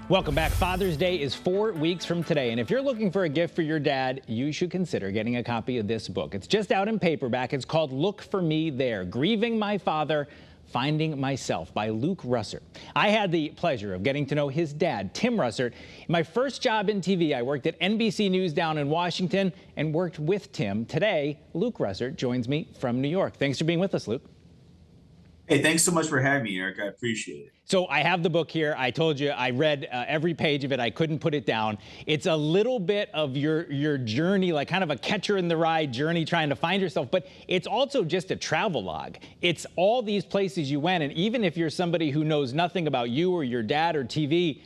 Welcome back. Father's Day is 4 weeks from today, and if you're looking for a gift for your dad, you should consider getting a copy of this book. It's just out in paperback. It's called Look for Me There, Grieving My Father, Finding Myself by Luke Russert. I had the pleasure of getting to know his dad, Tim Russert. My first job in TV, I worked at NBC News down in Washington and worked with Tim. Today, Luke Russert joins me from New York. Thanks for being with us, Luke. Hey, thanks so much for having me, Eric. I appreciate it. So I have the book here. I told you I read every page of it. I couldn't put it down. It's a little bit of your journey, like kind of a catcher in the rye journey trying to find yourself, but it's also just a travel log. It's all these places you went, and even if you're somebody who knows nothing about you or your dad or TV,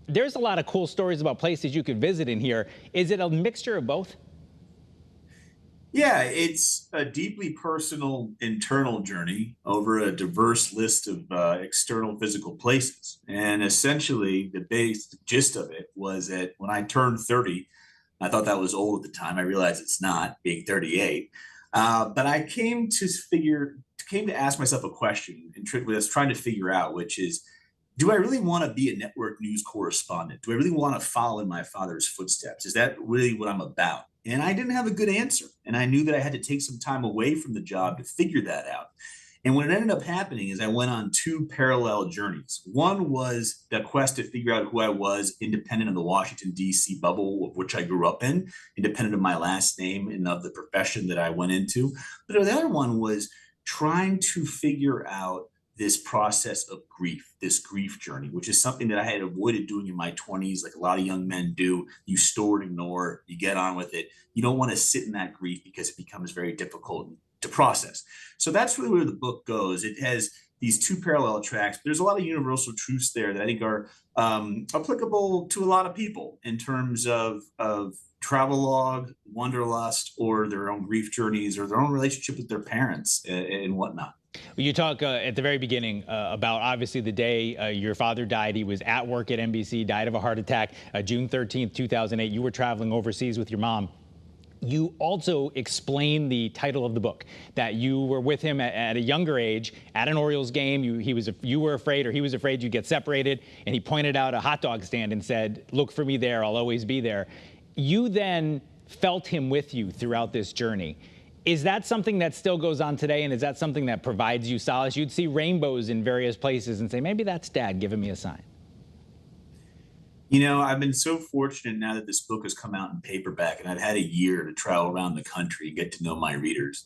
there's a lot of cool stories about places you could visit in here. Is it a mixture of both? Yeah, it's a deeply personal internal journey over a diverse list of external physical places. And essentially, the base gist of it was that when I turned 30, I thought that was old at the time. I realized it's not, being 38. But I came to ask myself a question and was trying to figure out, which is, do I really want to be a network news correspondent? Do I really want to follow in my father's footsteps? Is that really what I'm about? And I didn't have a good answer. And I knew that I had to take some time away from the job to figure that out. And what ended up happening is I went on two parallel journeys. One was the quest to figure out who I was, independent of the Washington, D.C. bubble of which I grew up in, independent of my last name and of the profession that I went into. But the other one was trying to figure out this process of grief, this grief journey, which is something that I had avoided doing in my 20s, like a lot of young men do. You store and ignore, you get on with it. You don't want to sit in that grief because it becomes very difficult to process. So that's really where the book goes. It has these two parallel tracks. There's a lot of universal truths there that I think are applicable to a lot of people in terms of travelogue, wanderlust, or their own grief journeys, or their own relationship with their parents and whatnot. You talk at the very beginning about obviously the day your father died. He was at work at NBC, died of a heart attack, June 13th, 2008. You were traveling overseas with your mom. You also explain the title of the book, that you were with him at a younger age at an Orioles game. You were afraid, or he was afraid you'd get separated, and he pointed out a hot dog stand and said, "Look for me there. I'll always be there." You then felt him with you throughout this journey. Is that something that still goes on today, and is that something that provides you solace? You'd see rainbows in various places and say, maybe that's Dad giving me a sign. You know, I've been so fortunate now that this book has come out in paperback, and I've had a year to travel around the country and get to know my readers.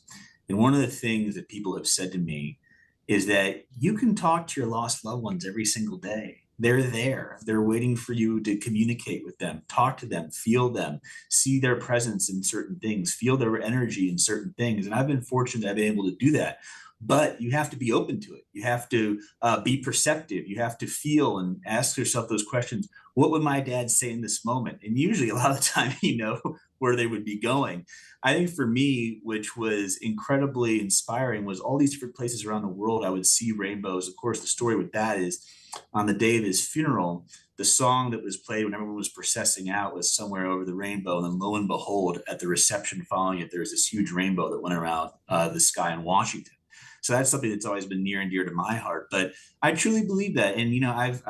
And one of the things that people have said to me is that you can talk to your lost loved ones every single day. They're there. They're waiting for you to communicate with them, talk to them, feel them, see their presence in certain things, feel their energy in certain things. And I've been fortunate that I've been able to do that. But you have to be open to it. You have to be perceptive. You have to feel and ask yourself those questions. What would my dad say in this moment? And usually, a lot of the time, you know where they would be going. I think for me, which was incredibly inspiring, was all these different places around the world. I would see rainbows. Of course, the story with that is on the day of his funeral, the song that was played when everyone was processing out was Somewhere Over the Rainbow. And lo and behold, at the reception following it, there was this huge rainbow that went around the sky in Washington. So that's something that's always been near and dear to my heart. But I truly believe that, and you know, I've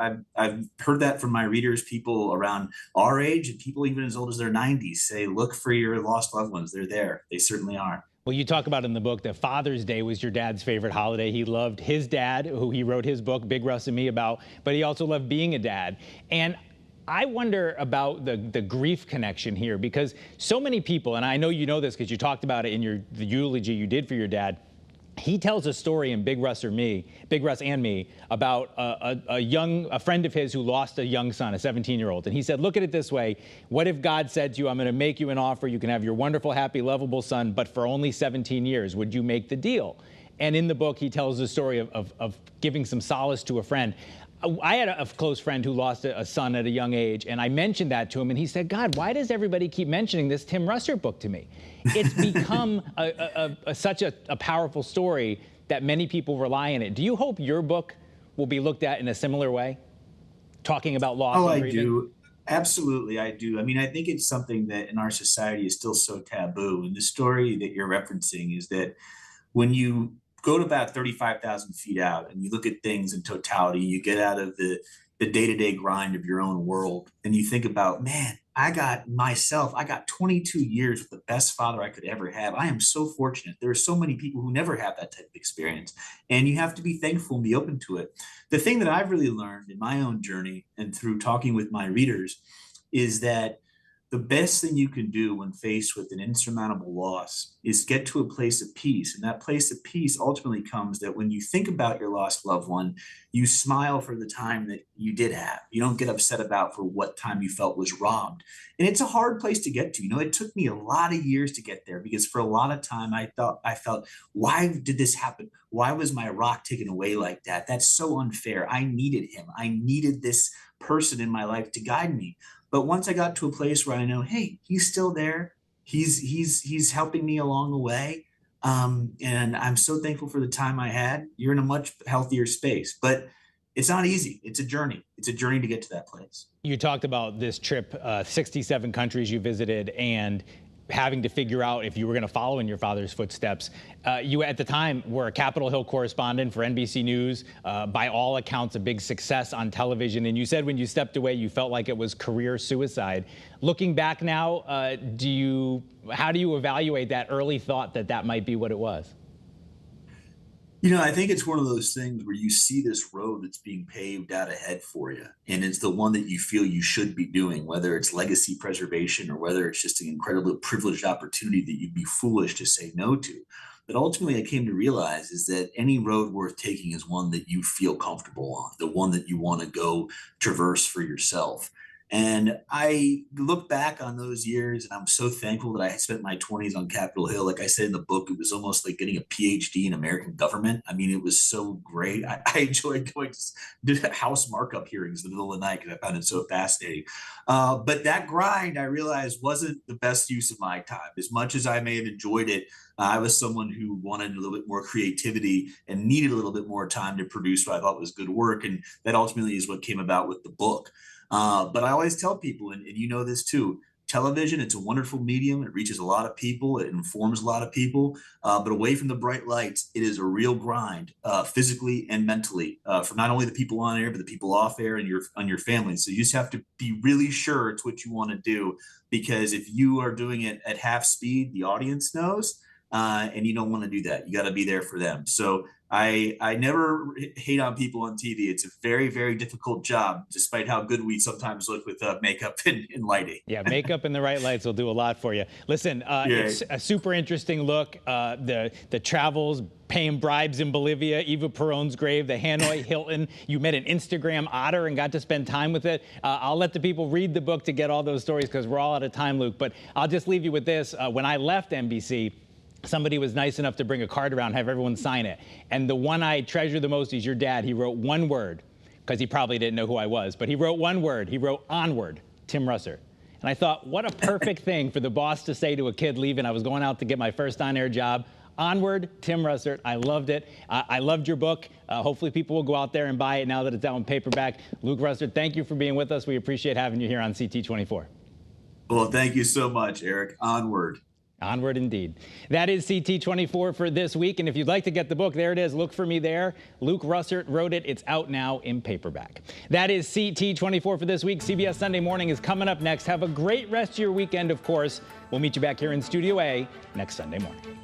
heard that from my readers, people around our age, and people even as old as their 90s say, "Look for your lost loved ones. They're there. They certainly are." Well, you talk about in the book that Father's Day was your dad's favorite holiday. He loved his dad, who he wrote his book, Big Russ and Me, about, but he also loved being a dad. And I wonder about the grief connection here, because so many people, and I know you know this because you talked about it in the eulogy you did for your dad. He tells a story in Big Russ and Me, about a friend of his who lost a young son, a 17-year-old. And he said, look at it this way. What if God said to you, I'm going to make you an offer. You can have your wonderful, happy, lovable son, but for only 17 years. Would you make the deal? And in the book, he tells the story of giving some solace to a friend. I had a close friend who lost a son at a young age, and I mentioned that to him, and he said, God, why does everybody keep mentioning this Tim Russert book to me? It's become such a powerful story that many people rely on it. Do you hope your book will be looked at in a similar way, talking about loss Oh, and I grieving? do. Absolutely, I do. I mean, I think it's something that in our society is still so taboo. And the story that you're referencing is that when you go to about 35,000 feet out and you look at things in totality, you get out of the the day-to-day grind of your own world, and you think about, man, I got 22 years with the best father I could ever have. I am so fortunate. There are so many people who never have that type of experience, and you have to be thankful and be open to it. The thing that I've really learned in my own journey and through talking with my readers is that the best thing you can do when faced with an insurmountable loss is get to a place of peace. And that place of peace ultimately comes that when you think about your lost loved one, you smile for the time that you did have. You don't get upset about for what time you felt was robbed. And it's a hard place to get to. It took me a lot of years to get there because for a lot of time I felt, why did this happen? Why was my rock taken away like that? That's so unfair. I needed him. I needed this person in my life to guide me. But once I got to a place where I know, hey, he's still there. He's helping me along the way. And I'm so thankful for the time I had. You're in a much healthier space, but it's not easy. It's a journey. It's a journey to get to that place. You talked about this trip, 67 countries you visited, and having to figure out if you were going to follow in your father's footsteps. You, at the time, were a Capitol Hill correspondent for NBC News, by all accounts, a big success on television. And you said when you stepped away, you felt like it was career suicide. Looking back now, how do you evaluate that early thought that that might be what it was? I think it's one of those things where you see this road that's being paved out ahead for you, and it's the one that you feel you should be doing, whether it's legacy preservation or whether it's just an incredibly privileged opportunity that you'd be foolish to say no to. But ultimately, I came to realize is that any road worth taking is one that you feel comfortable on, the one that you want to go traverse for yourself. And I look back on those years and I'm so thankful that I spent my 20s on Capitol Hill. Like I said in the book, it was almost like getting a PhD in American government. I mean, it was so great. I enjoyed going to house markup hearings in the middle of the night because I found it so fascinating. But that grind, I realized, wasn't the best use of my time. As much as I may have enjoyed it, I was someone who wanted a little bit more creativity and needed a little bit more time to produce what I thought was good work. And that ultimately is what came about with the book. But I always tell people, and you know this too, television, it's a wonderful medium. It reaches a lot of people. It informs a lot of people. But away from the bright lights, it is a real grind, physically and mentally, for not only the people on air, but the people off air and your family. So you just have to be really sure it's what you want to do, because if you are doing it at half speed, the audience knows, and you don't want to do that. You got to be there for them. So I never hate on people on TV. It's a very, very difficult job, despite how good we sometimes look with makeup and lighting. Yeah, makeup and the right lights will do a lot for you. Listen, it's a super interesting look. The travels, paying bribes in Bolivia, Eva Perón's grave, the Hanoi Hilton. You met an Instagram otter and got to spend time with it. I'll let the people read the book to get all those stories because we're all out of time, Luke. But I'll just leave you with this. When I left NBC, somebody was nice enough to bring a card around, have everyone sign it. And the one I treasure the most is your dad. He wrote one word, because he probably didn't know who I was, but he wrote one word. He wrote "Onward, Tim Russert." And I thought, what a perfect thing for the boss to say to a kid leaving. I was going out to get my first on-air job. "Onward, Tim Russert." I loved it. I loved your book. Hopefully people will go out there and buy it now that it's out in paperback. Luke Russert, thank you for being with us. We appreciate having you here on CT24. Well, thank you so much, Eric. Onward. Onward indeed. That is CT24 for this week. And if you'd like to get the book, there it is. Look for me there. Luke Russert wrote it. It's out now in paperback. That is CT24 for this week. CBS Sunday Morning is coming up next. Have a great rest of your weekend, of course. We'll meet you back here in Studio A next Sunday morning.